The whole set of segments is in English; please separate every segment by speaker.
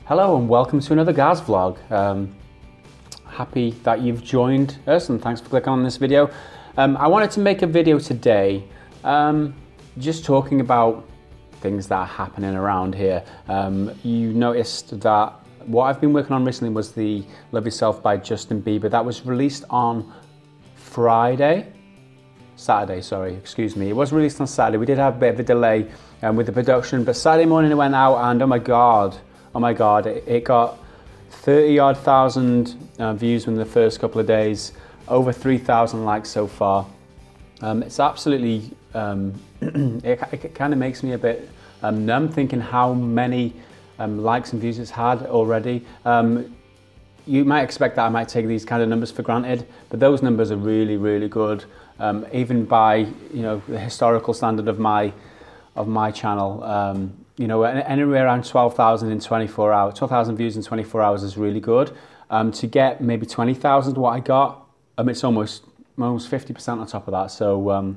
Speaker 1: Hello and welcome to another GazVlog. Happy that you've joined us and thanks for clicking on this video. I wanted to make a video today just talking about things that are happening around here. You noticed that what I've been working on recently was the Love Yourself by Justin Bieber. That was released on Saturday, sorry, excuse me. It was released on Saturday. We did have a bit of a delay with the production, but Saturday morning it went out and oh my God, it got 30-odd thousand views in the first couple of days, over 3,000 likes so far. It's absolutely, it kind of makes me a bit numb thinking how many likes and views it's had already. You might expect that I might take these kind of numbers for granted, but those numbers are really, really good. Even by the historical standard of my channel, anywhere around 12,000 in 24 hours, 12,000 views in 24 hours is really good. To get maybe 20,000, what I got, it's almost 50% on top of that. So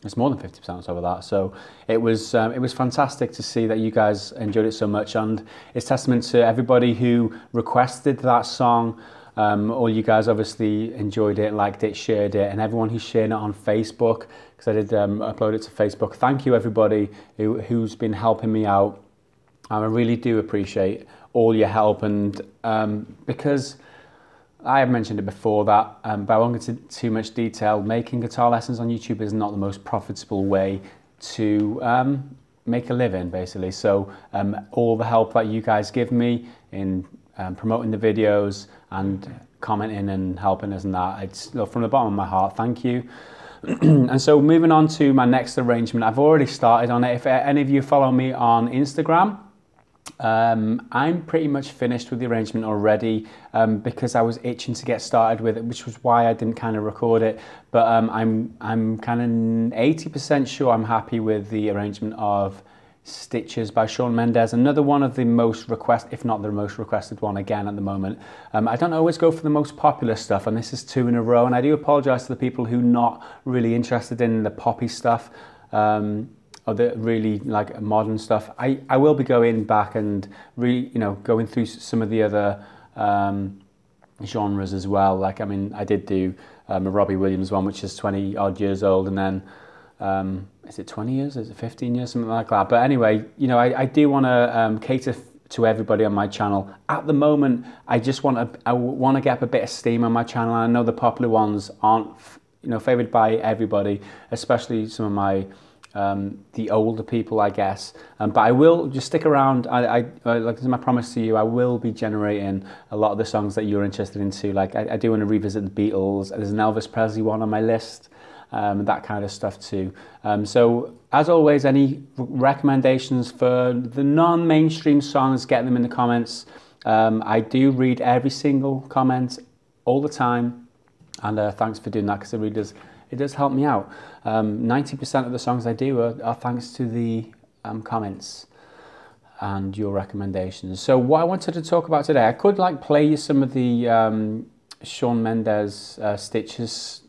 Speaker 1: it's more than 50% on top of that. So it was fantastic to see that you guys enjoyed it so much, and it's testament to everybody who requested that song. All you guys obviously enjoyed it, liked it, shared it, and everyone who shared it on Facebook, because I did upload it to Facebook. Thank you everybody who's been helping me out. I really do appreciate all your help, and because I have mentioned it before that, but I won't get into too much detail, making guitar lessons on YouTube is not the most profitable way to make a living, basically. So all the help that you guys give me in promoting the videos and commenting and helping us and that, it's from the bottom of my heart, thank you. And so moving on to my next arrangement, I've already started on it. If any of you follow me on Instagram, I'm pretty much finished with the arrangement already because I was itching to get started with it, which was why I didn't kind of record it. But I'm kind of 80% sure I'm happy with the arrangement of Stitches by Shawn Mendes, another one of the most requested, if not the most requested one again at the moment. I don't always go for the most popular stuff, and this is 2 in a row, and I do apologise to the people who are not really interested in the poppy stuff or the really like modern stuff. I will be going back and going through some of the other genres as well. Like, I did do a Robbie Williams one, which is 20 odd years old, and then is it 20 years? Is it 15 years? Something like that. But anyway, I do want to cater to everybody on my channel. At the moment, I want to get up a bit of steam on my channel. I know the popular ones aren't, favoured by everybody, especially some of my the older people, I guess. But I will just stick around. Like this is my promise to you. I will be generating a lot of the songs that you're interested in too. Like I do want to revisit the Beatles. There's an Elvis Presley one on my list. That kind of stuff too. So as always, any recommendations for the non-mainstream songs, get them in the comments. I do read every single comment all the time, and thanks for doing that, because it does help me out. 90% of the songs I do are thanks to the comments and your recommendations. So what I wanted to talk about today, I could play you some of the Shawn Mendes Stitches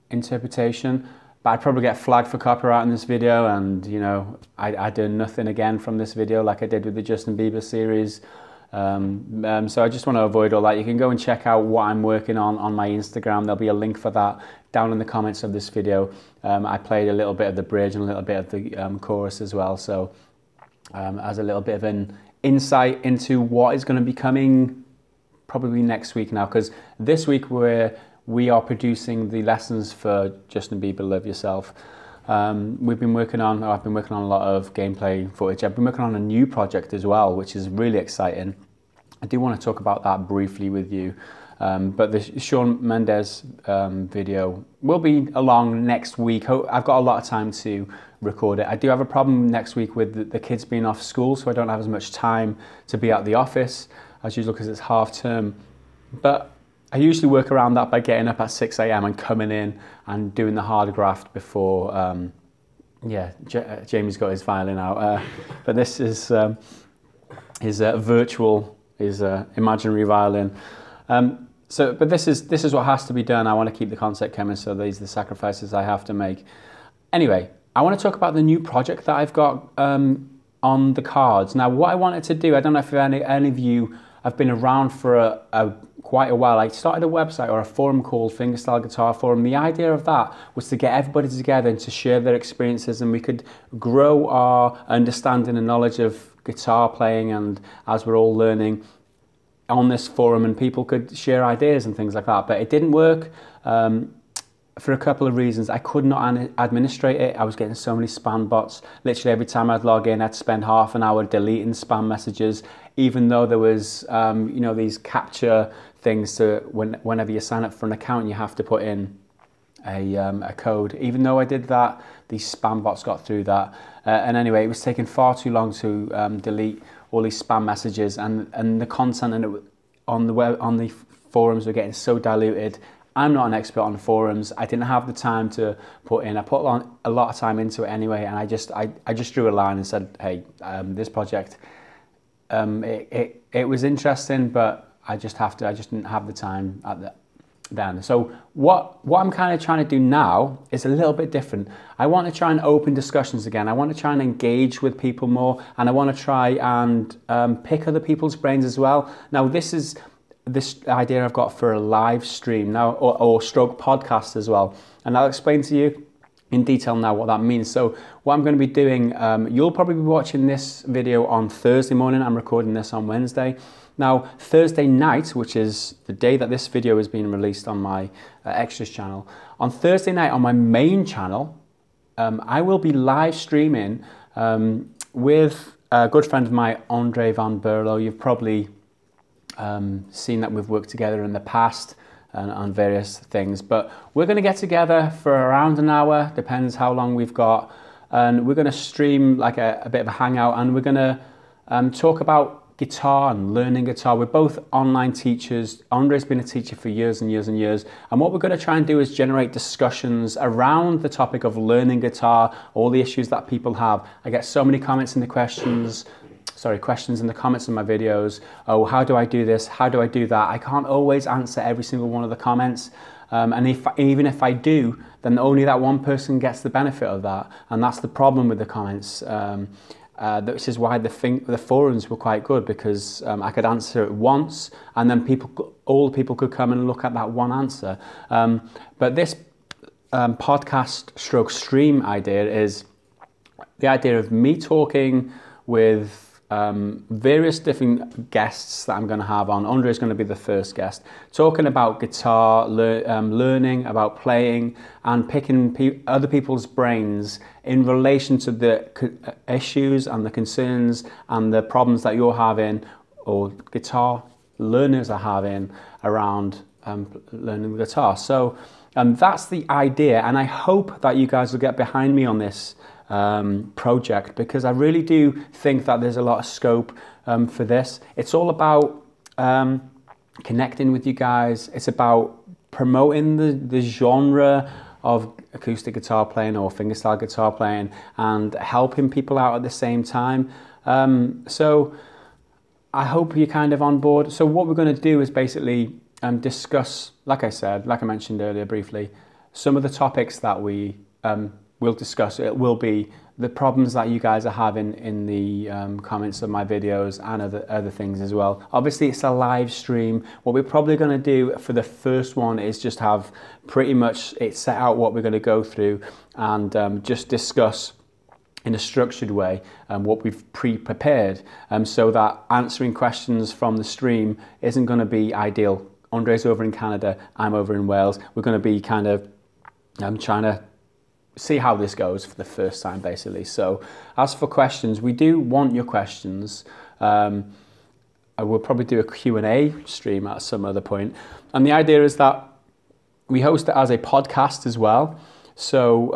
Speaker 1: interpretation, but I'd probably get flagged for copyright in this video, and I do nothing again from this video like I did with the Justin Bieber series. So I just want to avoid all that. You can go and check out what I'm working on my Instagram. There'll be a link for that down in the comments of this video. I played a little bit of the bridge and a little bit of the chorus as well, so as a little bit of an insight into what is going to be coming probably next week now, because this week we are producing the lessons for Justin Bieber, Love Yourself. I've been working on a lot of gameplay footage. I've been working on a new project as well, which is really exciting. I do want to talk about that briefly with you. But the Shawn Mendes video will be along next week. I've got a lot of time to record it. I do have a problem next week with the kids being off school, so I don't have as much time to be at the office as usual because it's half term. But I usually work around that by getting up at 6 AM and coming in and doing the hard graft before, Jamie's got his violin out. But this is his imaginary violin. But this is what has to be done. I want to keep the concept coming, so these are the sacrifices I have to make. Anyway, I want to talk about the new project that I've got on the cards. Now, what I wanted to do, I don't know if any of you have been around for quite a while. I started a website or a forum called Fingerstyle Guitar Forum. The idea of that was to get everybody together and to share their experiences, and we could grow our understanding and knowledge of guitar playing, and as we're all learning on this forum, and people could share ideas and things like that. But it didn't work for a couple of reasons. I could not administrate it. I was getting so many spam bots. Literally every time I'd log in, I'd spend half an hour deleting spam messages, even though there was you know, these capture things to whenever you sign up for an account, you have to put in a code. Even though I did that, these spam bots got through that. And anyway, it was taking far too long to delete all these spam messages, and the content on the forums were getting so diluted. I'm not an expert on the forums. I didn't have the time to put in. I put on a lot of time into it anyway, and I just drew a line and said, hey, this project, it was interesting, but I just didn't have the time then. So what I'm kind of trying to do now is a little bit different. I want to try and open discussions again. I want to try and engage with people more, and I want to try and pick other people's brains as well. Now, this idea I've got for a live stream now, or stroke podcast as well, and I'll explain to you in detail now what that means. So what I'm going to be doing, you'll probably be watching this video on Thursday morning. I'm recording this on Wednesday. Now, Thursday night, which is the day that this video is being released on my extras channel, on Thursday night on my main channel, I will be live streaming with a good friend of mine, Andre Van Berlo. You've probably seen that we've worked together in the past on various things, but we're going to get together for around an hour, depends how long we've got, and we're going to stream like a bit of a hangout, and we're going to talk about guitar and learning guitar. We're both online teachers. Andre's been a teacher for years and years and years, and what we're going to try and do is generate discussions around the topic of learning guitar, all the issues that people have. I get so many comments in the questions in the comments of my videos. Oh, how do I do this? How do I do that? I can't always answer every single one of the comments. And even if I do, then only that one person gets the benefit of that. And that's the problem with the comments. Which is why the forums were quite good, because I could answer it once, and then all the people could come and look at that one answer. But this podcast stroke stream idea is the idea of me talking with various different guests that I'm going to have on. Andre is going to be the first guest, talking about guitar, learning about playing, and picking other people's brains in relation to the issues and the concerns and the problems that you're having, or guitar learners are having around learning the guitar. So that's the idea, and I hope that you guys will get behind me on this project, because I really do think that there's a lot of scope for this. It's all about connecting with you guys. It's about promoting the genre of acoustic guitar playing or fingerstyle guitar playing, and helping people out at the same time. So I hope you're kind of on board. So what we're going to do is basically discuss, like I mentioned earlier briefly, some of the topics that we we'll discuss. It will be the problems that you guys are having in the comments of my videos, and other things as well. Obviously, it's a live stream. What we're probably going to do for the first one is just have pretty much it set out what we're going to go through, and just discuss in a structured way what we've pre-prepared, so that answering questions from the stream isn't going to be ideal. Andre's over in Canada, I'm over in Wales. We're going to be kind of trying to see how this goes for the first time, basically. So as for questions, we do want your questions. I will probably do a Q&A stream at some other point. And the idea is that we host it as a podcast as well. So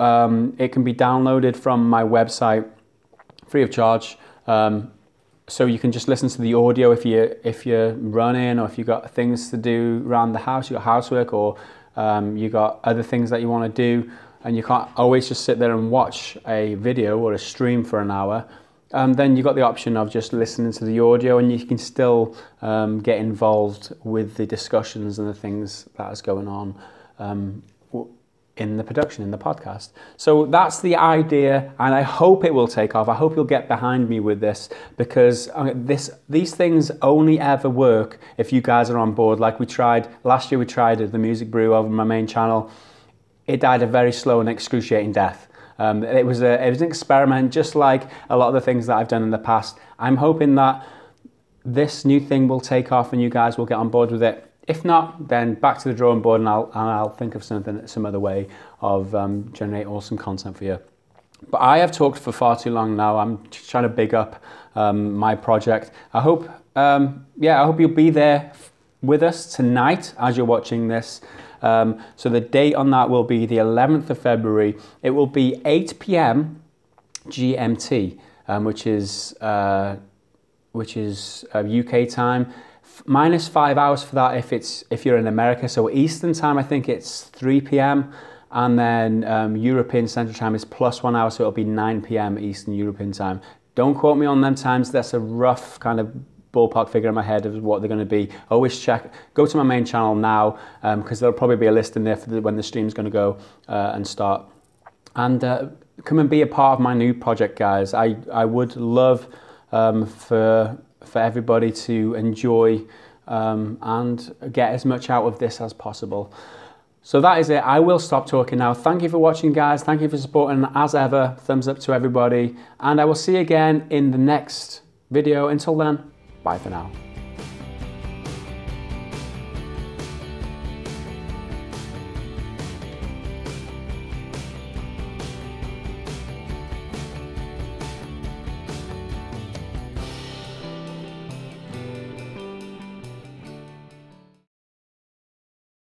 Speaker 1: it can be downloaded from my website free of charge. So you can just listen to the audio if you're running, or if you've got things to do around the house, you've got housework, or you've got other things that you want to do, and you can't always just sit there and watch a video or a stream for an hour. Then you've got the option of just listening to the audio, and you can still get involved with the discussions and the things that is going on in the production, in the podcast. So that's the idea, and I hope it will take off. I hope you'll get behind me with this, because these things only ever work if you guys are on board. Like we tried, last year we tried the music brew over my main channel. It died a very slow and excruciating death. It was an experiment, just like a lot of the things that I've done in the past. I'm hoping that this new thing will take off and you guys will get on board with it. If not, then back to the drawing board, and I'll think of some other way of generate awesome content for you. But I have talked for far too long now. I'm just trying to big up my project. I hope, I hope you'll be there with us tonight as you're watching this. So the date on that will be the 11th of February. It will be 8 p.m. GMT, which is UK time. Minus 5 hours for that if you're in America. So Eastern time, I think it's 3 p.m. and then European Central Time is plus 1 hour, so it'll be 9 p.m. Eastern European time. Don't quote me on them times. That's a rough kind of ballpark figure in my head of what they're going to be. Always go to my main channel now, because there'll probably be a list in there for when the stream's going to go and start. And come and be a part of my new project, guys. I would love for everybody to enjoy and get as much out of this as possible. So that is it. I will stop talking now. Thank you for watching, guys. Thank you for supporting. As ever, thumbs up to everybody. And I will see you again in the next video. Until then, bye for now.